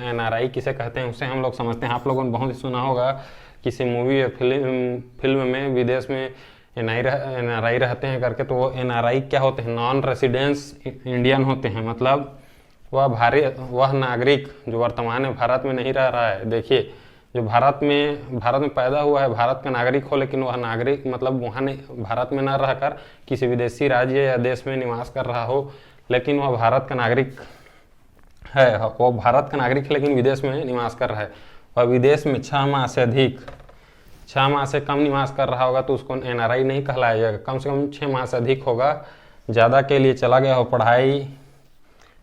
NRI किसे कहते हैं उसे हम लोग समझते हैं। आप लोगों ने बहुत ही सुना होगा किसी मूवी या फिल्म में विदेश में NRI रहते हैं करके, तो वो NRI क्या होते हैं? नॉन रेसिडेंस इंडियन होते हैं। मतलब वह नागरिक जो वर्तमान में भारत में नहीं रह रहा है। देखिए, जो भारत में पैदा हुआ है, भारत का नागरिक हो, लेकिन वह नागरिक मतलब वहाँ नहीं, भारत में न रहकर किसी विदेशी राज्य या देश में निवास कर रहा हो, लेकिन वह भारत का नागरिक है। वो भारत का नागरिक है लेकिन विदेश में निवास कर रहा है। वह विदेश में 6 माह से कम निवास कर रहा होगा तो उसको NRI नहीं कहलाया जाएगा। कम से कम 6 माह से अधिक होगा, ज़्यादा के लिए चला गया हो, पढ़ाई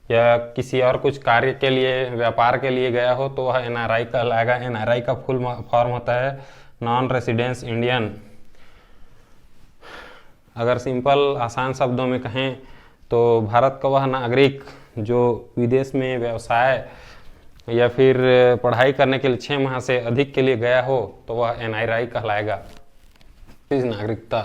या किसी और कुछ कार्य के लिए, व्यापार के लिए गया हो, तो वह NRI कहलाएगा। NRI का फुल फॉर्म होता है नॉन रेसिडेंस इंडियन। अगर सिंपल आसान शब्दों में कहें तो भारत का वह नागरिक जो विदेश में व्यवसाय या फिर पढ़ाई करने के लिए 6 माह से अधिक के लिए गया हो तो वह NRI कहलाएगा। नागरिकता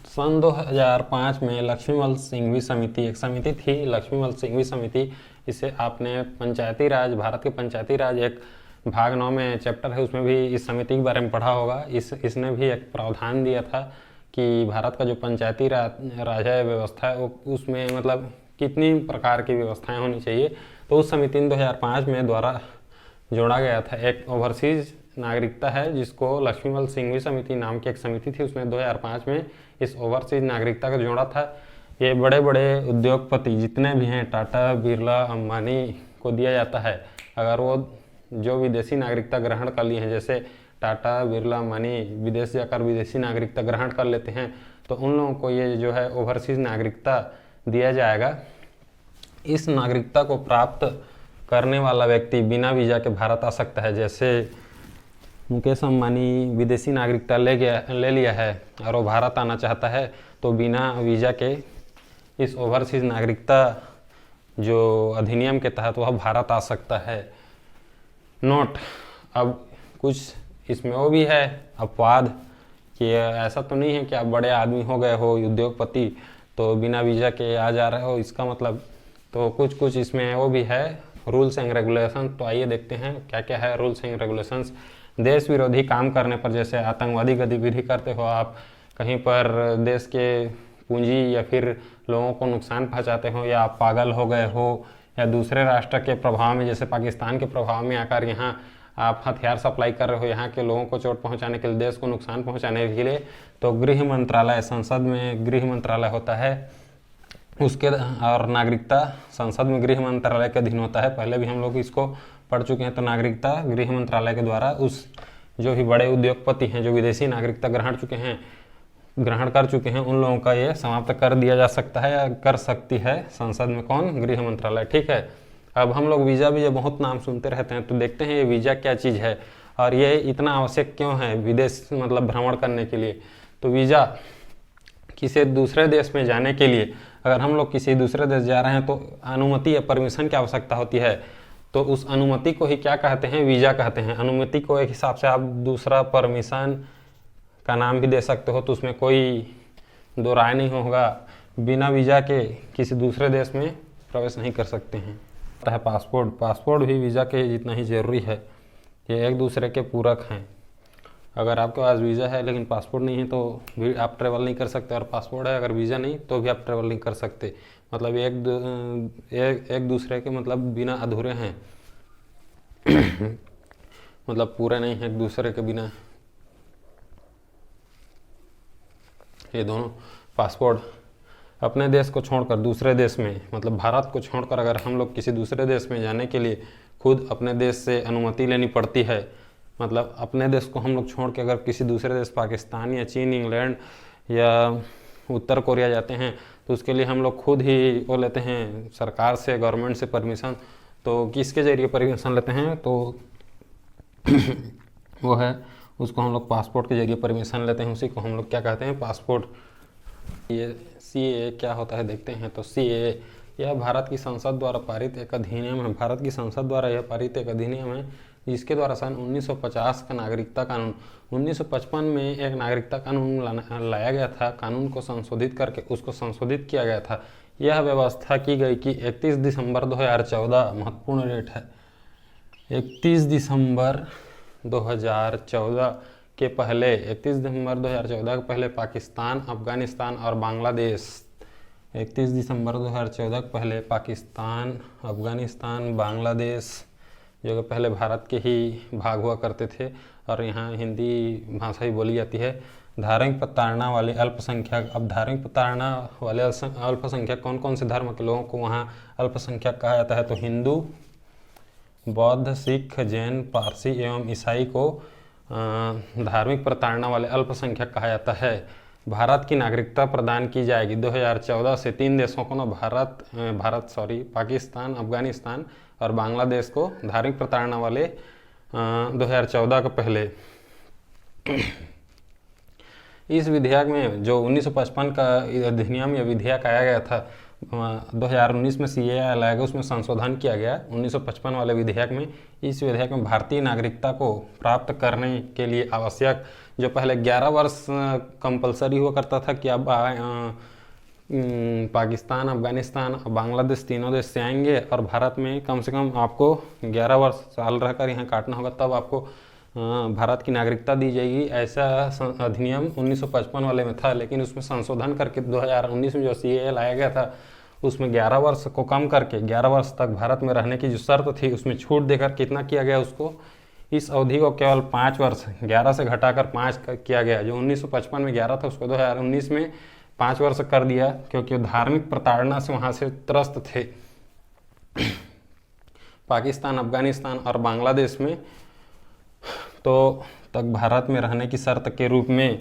सन 2005 में लक्ष्मीमल सिंघवी समिति, एक समिति थी लक्ष्मीमल सिंघवी समिति। इसे आपने पंचायती राज, भारत के पंचायती राज एक भाग 9 में चैप्टर है, उसमें भी इस समिति के बारे में पढ़ा होगा। इसने भी एक प्रावधान दिया था कि भारत का जो पंचायती राज है, व्यवस्था है, उसमें मतलब कितनी प्रकार की व्यवस्थाएं होनी चाहिए। तो उस समिति ने 2005 में द्वारा जोड़ा गया था। एक ओवरसीज नागरिकता है जिसको लक्ष्मीमल सिंघवी समिति नाम की एक समिति थी, उसमें 2005 में इस ओवरसीज नागरिकता का जोड़ा था। ये बड़े बड़े उद्योगपति जितने भी हैं, टाटा, बिरला, अंबानी को दिया जाता है। अगर वो जो विदेशी नागरिकता ग्रहण कर लिए हैं, जैसे टाटा, बिरला, अंबानी विदेश जाकर विदेशी नागरिकता ग्रहण कर लेते हैं, तो उन लोगों को ये जो है ओवरसीज नागरिकता दिया जाएगा। इस नागरिकता को प्राप्त करने वाला व्यक्ति बिना वीज़ा के भारत आ सकता है। जैसे मुकेश अंबानी विदेशी नागरिकता ले लिया है और वो भारत आना चाहता है, तो बिना वीज़ा के इस ओवरसीज नागरिकता जो अधिनियम के तहत वह भारत आ सकता है। नोट, अब कुछ इसमें वो भी है अपवाद कि ऐसा तो नहीं है कि आप बड़े आदमी हो गए हो, उद्योगपति, तो बिना वीज़ा के आ जा रहे हो, इसका मतलब। तो कुछ इसमें वो भी है रूल्स एंड रेगुलेशन। तो आइए देखते हैं क्या क्या है रूल्स एंड रेगुलेशंस। देश विरोधी काम करने पर, जैसे आतंकवादी गतिविधि करते हो आप, कहीं पर देश के पूंजी या फिर लोगों को नुकसान पहुंचाते हो, या आप पागल हो गए हो, या दूसरे राष्ट्र के प्रभाव में, जैसे पाकिस्तान के प्रभाव में आकर यहाँ आप हथियार सप्लाई कर रहे हो यहाँ के लोगों को चोट पहुंचाने के लिए, देश को नुकसान पहुंचाने के लिए, तो गृह मंत्रालय, संसद में गृह मंत्रालय होता है उसके, और नागरिकता संसद में गृह मंत्रालय के अधीन होता है। पहले भी हम लोग इसको पढ़ चुके हैं। तो नागरिकता गृह मंत्रालय के द्वारा उस जो भी बड़े उद्योगपति हैं जो विदेशी नागरिकता ग्रहण कर चुके हैं उन लोगों का ये समाप्त कर दिया जा सकता है, या कर सकती है संसद में कौन? गृह मंत्रालय। ठीक है। अब हम लोग वीज़ा बहुत नाम सुनते रहते हैं, तो देखते हैं ये वीज़ा क्या चीज़ है और ये इतना आवश्यक क्यों है विदेश मतलब भ्रमण करने के लिए। तो वीज़ा किसी दूसरे देश में जाने के लिए, अगर हम लोग किसी दूसरे देश जा रहे हैं तो अनुमति या परमिशन की आवश्यकता होती है। तो उस अनुमति को ही क्या कहते हैं? वीज़ा कहते हैं। अनुमति को एक हिसाब से आप दूसरा परमिशन का नाम भी दे सकते हो, तो उसमें कोई दो राय नहीं होगा। बिना वीज़ा के किसी दूसरे देश में प्रवेश नहीं कर सकते हैं। है पासपोर्ट भी वीज़ा के जितना ही ज़रूरी है। ये एक दूसरे के पूरक हैं। अगर आपके पास वीज़ा है लेकिन पासपोर्ट नहीं है तो भी आप ट्रैवल नहीं कर सकते, और पासपोर्ट है अगर वीज़ा नहीं तो भी आप ट्रैवल नहीं कर सकते। मतलब एक दूसरे के मतलब बिना अधूरे हैं मतलब पूरे नहीं हैं एक दूसरे के बिना। ये दोनों पासपोर्ट अपने देश को छोड़कर दूसरे देश में, मतलब भारत को छोड़कर अगर हम लोग किसी दूसरे देश में जाने के लिए खुद अपने देश से अनुमति लेनी पड़ती है। मतलब अपने देश को हम लोग छोड़ के अगर किसी दूसरे देश, पाकिस्तान या चीन, इंग्लैंड या उत्तर कोरिया जाते हैं तो उसके लिए हम लोग खुद ही वो लेते हैं सरकार से, गवर्नमेंट से परमिशन। तो किसके जरिए परमिशन लेते हैं? तो वो है उसको हम लोग पासपोर्ट के जरिए परमिशन लेते हैं। उसी को हम लोग क्या कहते हैं? पासपोर्ट। ये CAA क्या होता है देखते हैं। तो CAA यह भारत की संसद द्वारा पारित एक अधिनियम है। भारत की संसद द्वारा यह पारित एक अधिनियम है जिसके द्वारा सन 1950 का नागरिकता कानून, 1955 में एक नागरिकता कानून लाया गया था। कानून को संशोधित करके उसको संशोधित किया गया था। यह व्यवस्था की गई कि 31 दिसंबर 2014 महत्वपूर्ण डेट है। 31 दिसंबर 2014 के पहले 31 दिसंबर 2014 के पहले पाकिस्तान, अफगानिस्तान और बांग्लादेश 31 दिसंबर 2014 के पहले पाकिस्तान, अफगानिस्तान, बांग्लादेश जो कि पहले भारत के ही भाग हुआ करते थे और यहाँ हिंदी भाषा ही बोली जाती है। धार्मिक प्रताड़ना वाले अल्पसंख्यक, अब धार्मिक प्रताड़ना वाले अल्पसंख्यक कौन कौन से धर्म के लोगों को वहाँ अल्पसंख्यक कहा जाता है? तो हिंदू, बौद्ध, सिख, जैन, पारसी एवं ईसाई को धार्मिक प्रताड़ना वाले अल्पसंख्यक कहा जाता है। भारत की नागरिकता प्रदान की जाएगी 2014 से 3 देशों को ना पाकिस्तान, अफगानिस्तान और बांग्लादेश को धार्मिक प्रताड़ना वाले 2014 के पहले। इस विधेयक में जो 1955 का अधिनियम या विधेयक आया गया था 2019 में CAA लाया गया, उसमें संशोधन किया गया 1955 वाले विधेयक में। इस विधेयक में भारतीय नागरिकता को प्राप्त करने के लिए आवश्यक, जो पहले 11 वर्ष कंपलसरी हुआ करता था कि अब पाकिस्तान, अफगानिस्तान, बांग्लादेश तीनों देश से आएंगे और भारत में कम से कम आपको 11 वर्ष साल रहकर यहाँ काटना होगा, तब आपको भारत की नागरिकता दी जाएगी। ऐसा अधिनियम 1955 वाले में था, लेकिन उसमें संशोधन करके 2019 में जो CAA लाया गया था उसमें 11 वर्ष को कम करके 11 वर्ष तक भारत में रहने की जो शर्त थी उसमें छूट देकर कितना किया गया, उसको इस अवधि को केवल 5 वर्ष 11 से घटाकर 5 किया गया। जो 1955 में 11 था उसको 2019 में 5 वर्ष कर दिया, क्योंकि धार्मिक प्रताड़ना से वहाँ से त्रस्त थे। पाकिस्तान, अफगानिस्तान और बांग्लादेश में तो तक भारत में रहने की शर्त के रूप में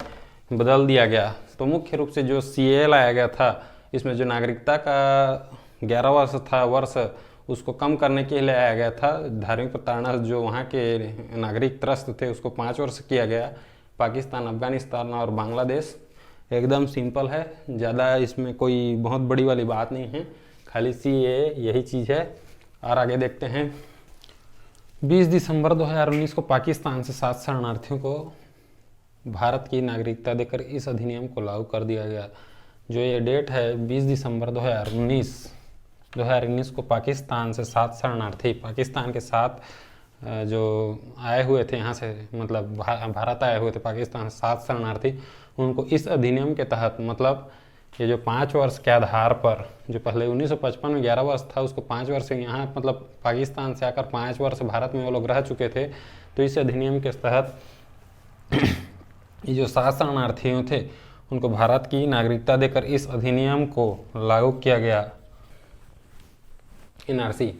बदल दिया गया। तो मुख्य रूप से जो CAA लाया गया था इसमें जो नागरिकता का 11 वर्ष था उसको कम करने के लिए लाया गया था। धार्मिक प्रताड़ना जो वहाँ के नागरिक त्रस्त थे उसको 5 वर्ष किया गया। पाकिस्तान, अफगानिस्तान और बांग्लादेश एकदम सिंपल है, ज़्यादा इसमें कोई बहुत बड़ी वाली बात नहीं है, खाली CAA यही चीज़ है। और आगे देखते हैं। 20 दिसंबर 2019 को पाकिस्तान से 7 शरणार्थियों को भारत की नागरिकता देकर इस अधिनियम को लागू कर दिया गया। जो ये डेट है 20 दिसंबर 2019 को पाकिस्तान से 7 शरणार्थी, पाकिस्तान के 7 जो आए हुए थे यहाँ से, मतलब भारत आए हुए थे पाकिस्तान से 7 शरणार्थी, उनको इस अधिनियम के तहत, मतलब ये जो 5 वर्ष के आधार पर, जो पहले 1955 में 11 वर्ष था उसको 5 वर्ष यहाँ, मतलब पाकिस्तान से आकर 5 वर्ष भारत में वो लोग रह चुके थे, तो इस अधिनियम के तहत ये जो 7 शरणार्थियों थे उनको भारत की नागरिकता देकर इस अधिनियम को लागू किया गया। NRC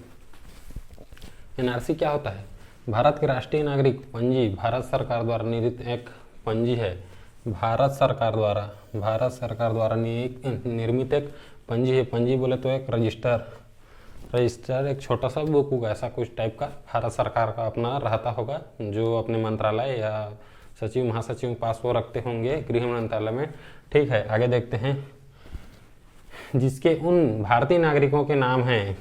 क्या होता है? भारत के राष्ट्रीय नागरिक पंजी भारत सरकार द्वारा निर्मित एक पंजी है। भारत सरकार द्वारा निर्मित एक पंजी है। पंजी बोले तो एक रजिस्टर एक छोटा सा बुक होगा, ऐसा कुछ टाइप का भारत सरकार का अपना रहता होगा, जो अपने मंत्रालय या सचिव महासचिव पास वो रखते होंगे गृह मंत्रालय में। ठीक है, आगे देखते हैं। जिसके उन भारतीय नागरिकों के नाम हैं,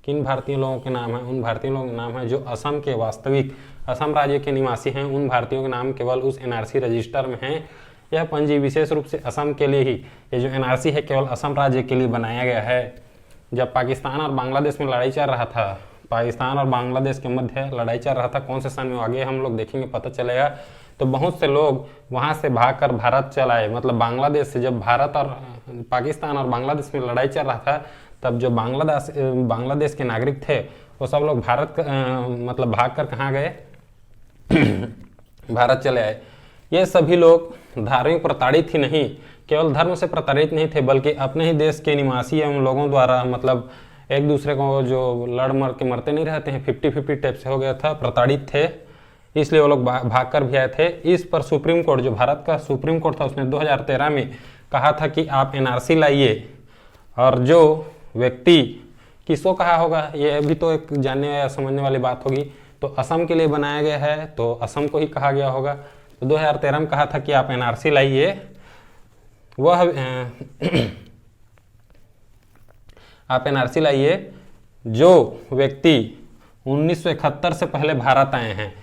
किन भारतीय लोगों के नाम हैं? उन भारतीय लोगों के नाम हैं जो असम के वास्तविक असम राज्य के निवासी हैं। उन भारतीयों के नाम केवल उस NRC रजिस्टर में हैं। यह पंजी विशेष रूप से असम के लिए ही, ये जो NRC है केवल असम राज्य के लिए बनाया गया है। जब पाकिस्तान और बांग्लादेश में लड़ाई चल रहा था, पाकिस्तान और बांग्लादेश के मध्य लड़ाई चल रहा था, कौन से सन में, आगे हम लोग देखेंगे, पता चलेगा। तो बहुत से लोग वहाँ से भागकर भारत चल आए, मतलब बांग्लादेश से। जब भारत और पाकिस्तान और बांग्लादेश में लड़ाई चल रहा था तब जो बांग्लादेश के नागरिक थे वो सब लोग मतलब भागकर कहाँ गए? भारत चले आए। ये सभी लोग धार्मिक प्रताड़ित ही नहीं, केवल धर्म से प्रताड़ित नहीं थे, बल्कि अपने ही देश के निवासी एवं लोगों द्वारा, मतलब एक दूसरे को जो लड़ मर के मरते नहीं रहते हैं, 50-50 टाइप से हो गया था, प्रताड़ित थे, इसलिए वो लोग भागकर भी आए थे। इस पर सुप्रीम कोर्ट, जो भारत का सुप्रीम कोर्ट था, उसने 2013 में कहा था कि आप NRC लाइए। और जो व्यक्ति, किसको कहा होगा, ये अभी तो एक जानने या समझने वाली बात होगी। तो असम के लिए बनाया गया है तो असम को ही कहा गया होगा। तो 2013 में कहा था कि आप NRC लाइए। वह आप NRC लाइए जो व्यक्ति 1971 से पहले भारत आए हैं।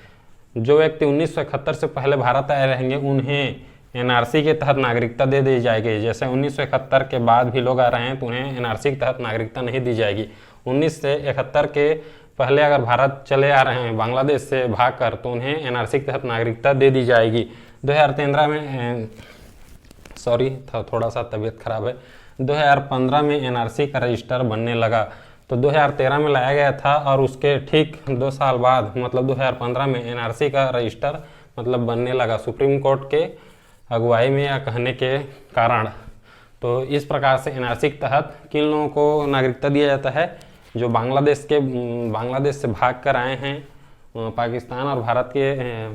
जो व्यक्ति 1971 से पहले भारत आए रहेंगे उन्हें NRC के तहत नागरिकता दे दी जाएगी। जैसे 1971 के बाद भी लोग आ रहे हैं तो उन्हें NRC के तहत नागरिकता नहीं दी जाएगी। 1971 के पहले अगर भारत चले आ रहे हैं बांग्लादेश से भागकर तो उन्हें एनआरसी के तहत नागरिकता दे दी जाएगी। 2013 में सॉरी थोड़ा सा तबीयत खराब है, 2015 में एनआरसी का रजिस्टर बनने लगा। तो 2013 में लाया गया था और उसके ठीक 2 साल बाद मतलब 2015 में एनआरसी का रजिस्टर मतलब बनने लगा सुप्रीम कोर्ट के अगुवाई में या कहने के कारण। तो इस प्रकार से एनआरसी के तहत किन लोगों को नागरिकता दिया जाता है, जो बांग्लादेश से भाग कर आए हैं पाकिस्तान और भारत के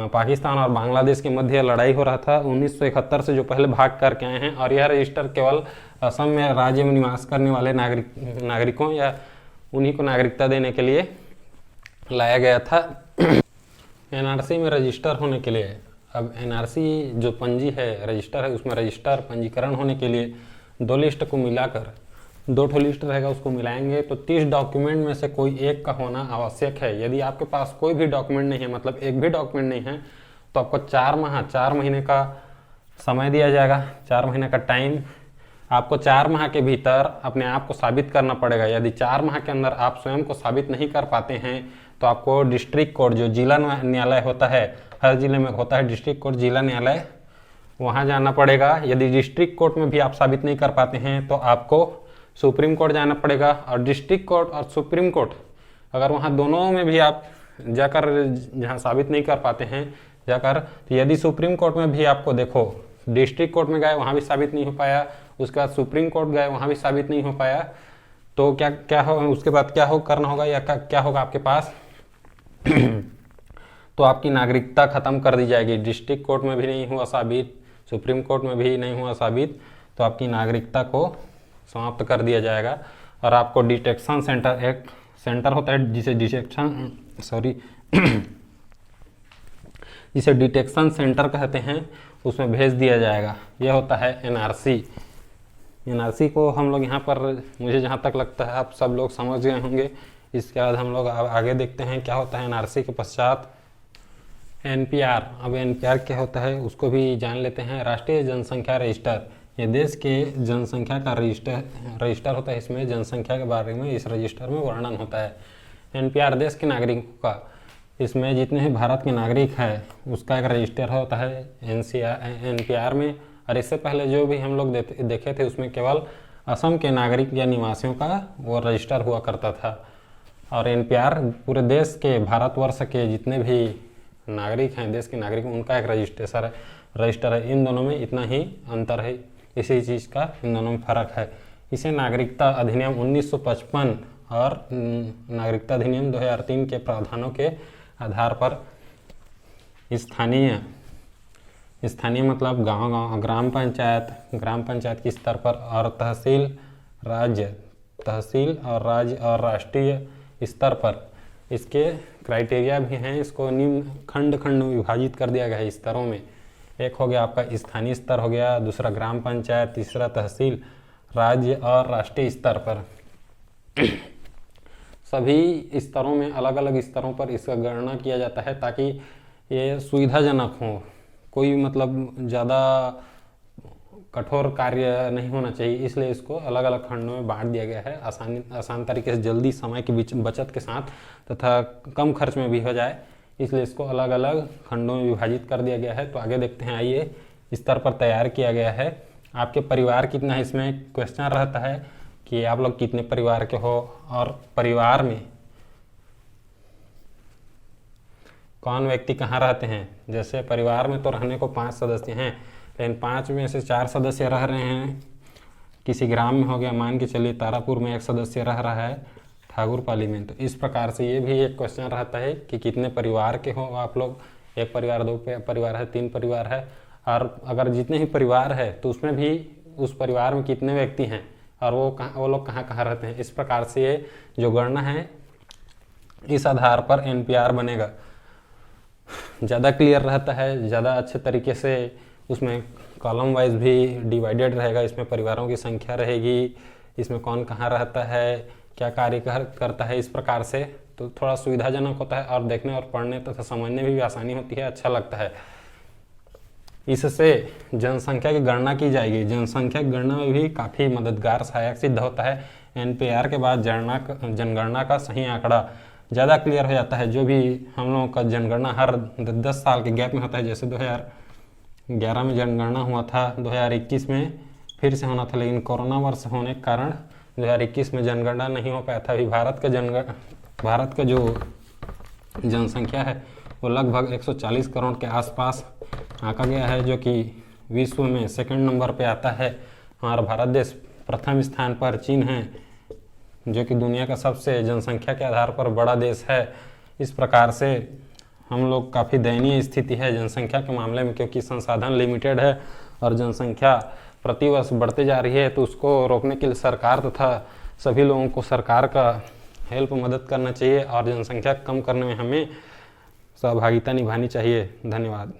पाकिस्तान और बांग्लादेश के मध्य लड़ाई हो रहा था 1971 से, जो पहले भाग करके आए हैं। और यह रजिस्टर केवल असम में राज्य में निवास करने वाले नागरिकों या उन्हीं को नागरिकता देने के लिए लाया गया था। एनआरसी में रजिस्टर होने के लिए, अब एनआरसी जो पंजी है रजिस्टर है, उसमें रजिस्टर पंजीकरण होने के लिए 2 लिस्ट को मिलाकर 2 ठो लिस्ट रहेगा, उसको मिलाएंगे तो 30 डॉक्यूमेंट में से कोई एक का होना आवश्यक है। यदि आपके पास कोई भी डॉक्यूमेंट नहीं है, मतलब एक भी डॉक्यूमेंट नहीं है, तो आपको 4 महीने का समय दिया जाएगा, 4 महीने का टाइम। आपको 4 माह के भीतर अपने आप को साबित करना पड़ेगा। यदि 4 माह के अंदर आप स्वयं को साबित नहीं कर पाते हैं तो आपको डिस्ट्रिक्ट कोर्ट, जो जिला न्यायालय होता है, हर जिले में होता है डिस्ट्रिक्ट कोर्ट, जिला न्यायालय, वहाँ जाना पड़ेगा। यदि डिस्ट्रिक्ट कोर्ट में भी आप साबित नहीं कर पाते हैं तो आपको सुप्रीम कोर्ट जाना पड़ेगा। और डिस्ट्रिक्ट कोर्ट और सुप्रीम कोर्ट, अगर वहाँ दोनों में भी आप जाकर जहाँ साबित नहीं कर पाते हैं जाकर, तो यदि सुप्रीम कोर्ट में भी आपको देखो, डिस्ट्रिक्ट कोर्ट में गए वहाँ भी साबित नहीं हो पाया, उसके बाद सुप्रीम कोर्ट गए वहाँ भी साबित नहीं हो पाया, तो क्या हो, उसके बाद करना होगा या क्या होगा आपके पास तो आपकी नागरिकता खत्म कर दी जाएगी। डिस्ट्रिक्ट कोर्ट में भी नहीं हुआ साबित, सुप्रीम कोर्ट में भी नहीं हुआ साबित, तो आपकी नागरिकता को समाप्त कर दिया जाएगा। और आपको डिटेक्शन सेंटर, एक सेंटर होता है जिसे डिटेक्शन सेंटर कहते हैं, उसमें भेज दिया जाएगा। यह होता है एनआरसी। एनआरसी को हम लोग यहाँ पर, मुझे जहाँ तक लगता है आप सब लोग समझ गए होंगे। इसके बाद हम लोग आगे देखते हैं क्या होता है एनआरसी के पश्चात एनपीआर। अब एनपीआर क्या होता है उसको भी जान लेते हैं। राष्ट्रीय जनसंख्या रजिस्टर, ये देश के जनसंख्या का रजिस्टर होता है। इसमें जनसंख्या के बारे में इस रजिस्टर में वर्णन होता है। एनपीआर देश के नागरिकों का, इसमें जितने भी भारत के नागरिक हैं उसका एक रजिस्टर होता है एनपीआर में। और इससे पहले जो भी हम लोग देखे थे उसमें केवल असम के नागरिक या निवासियों का वो रजिस्टर हुआ करता था। और एनपीआर पूरे देश के, भारतवर्ष के जितने भी नागरिक हैं, देश के नागरिक, उनका एक रजिस्टर है। इन दोनों में इतना ही अंतर है, इसी चीज़ का इन दोनों में फ़र्क है। इसे नागरिकता अधिनियम 1955 और नागरिकता अधिनियम 2003 के प्रावधानों के आधार पर स्थानीय मतलब गांव ग्राम पंचायत के स्तर पर और तहसील और राज्य और राष्ट्रीय स्तर पर इसके क्राइटेरिया भी हैं। इसको निम्न खंड में विभाजित कर दिया गया है स्तरों में। एक हो गया आपका स्थानीय स्तर हो गया, दूसरा ग्राम पंचायत, तीसरा तहसील, राज्य और राष्ट्रीय स्तर पर। सभी स्तरों में, अलग अलग स्तरों पर इसका गणना किया जाता है ताकि ये सुविधाजनक हो। कोई मतलब ज़्यादा कठोर कार्य नहीं होना चाहिए, इसलिए इसको अलग अलग खंडों में बांट दिया गया है। आसान तरीके से, जल्दी, समय की बचत के साथ तथा कम खर्च में भी हो जाए, इसलिए इसको अलग अलग खंडों में विभाजित कर दिया गया है। तो आगे देखते हैं, आइए। स्तर पर तैयार किया गया है। आपके परिवार कितना है, इसमें क्वेश्चन रहता है कि आप लोग कितने परिवार के हो और परिवार में कौन व्यक्ति कहाँ रहते हैं। जैसे परिवार में तो रहने को 5 सदस्य हैं, लेकिन 5 में से 4 सदस्य रह रहे हैं किसी ग्राम में, हो गया मान के चलिए तारापुर में 1 सदस्य रह रहा है ठाकुरपाली में। तो इस प्रकार से ये भी एक क्वेश्चन रहता है कि कितने परिवार के हो आप लोग। 1 परिवार, 2 परिवार है, 3 परिवार है। और अगर जितने ही परिवार है तो उसमें भी उस परिवार में कितने व्यक्ति हैं और वो लोग कहाँ कहाँ रहते हैं। इस प्रकार से ये जो गणना है इस आधार पर एनपीआर बनेगा। ज़्यादा क्लियर रहता है, ज़्यादा अच्छे तरीके से उसमें कॉलम वाइज भी डिवाइडेड रहेगा। इसमें परिवारों की संख्या रहेगी, इसमें कौन कहाँ रहता है, क्या कार्य करता है, इस प्रकार से। तो थोड़ा सुविधाजनक होता है और देखने और पढ़ने तथा समझने में भी आसानी होती है, अच्छा लगता है। इससे जनसंख्या की गणना की जाएगी। जनसंख्या की गणना में भी काफ़ी मददगार, सहायक सिद्ध होता है NPR के बाद जनगणना का सही आंकड़ा ज़्यादा क्लियर हो जाता है। जो भी हम लोगों का जनगणना हर 10 साल के गैप में होता है, जैसे 2011 में जनगणना हुआ था, 2021 में फिर से होना था, लेकिन कोरोना वर्ष होने के कारण 2021 में जनगणना नहीं हो पाया था। अभी भारत का जो जनसंख्या है वो लगभग 140 करोड़ के आसपास आंका गया है, जो कि विश्व में सेकंड नंबर पे आता है। हमारा भारत देश प्रथम स्थान पर, चीन है जो कि दुनिया का सबसे जनसंख्या के आधार पर बड़ा देश है। इस प्रकार से हम लोग काफ़ी दयनीय स्थिति है जनसंख्या के मामले में, क्योंकि संसाधन लिमिटेड है और जनसंख्या प्रतिवर्ष बढ़ते जा रही है। तो उसको रोकने के लिए सरकार तथा सभी लोगों को सरकार का हेल्प मदद करना चाहिए और जनसंख्या कम करने में हमें सहभागिता निभानी चाहिए। धन्यवाद।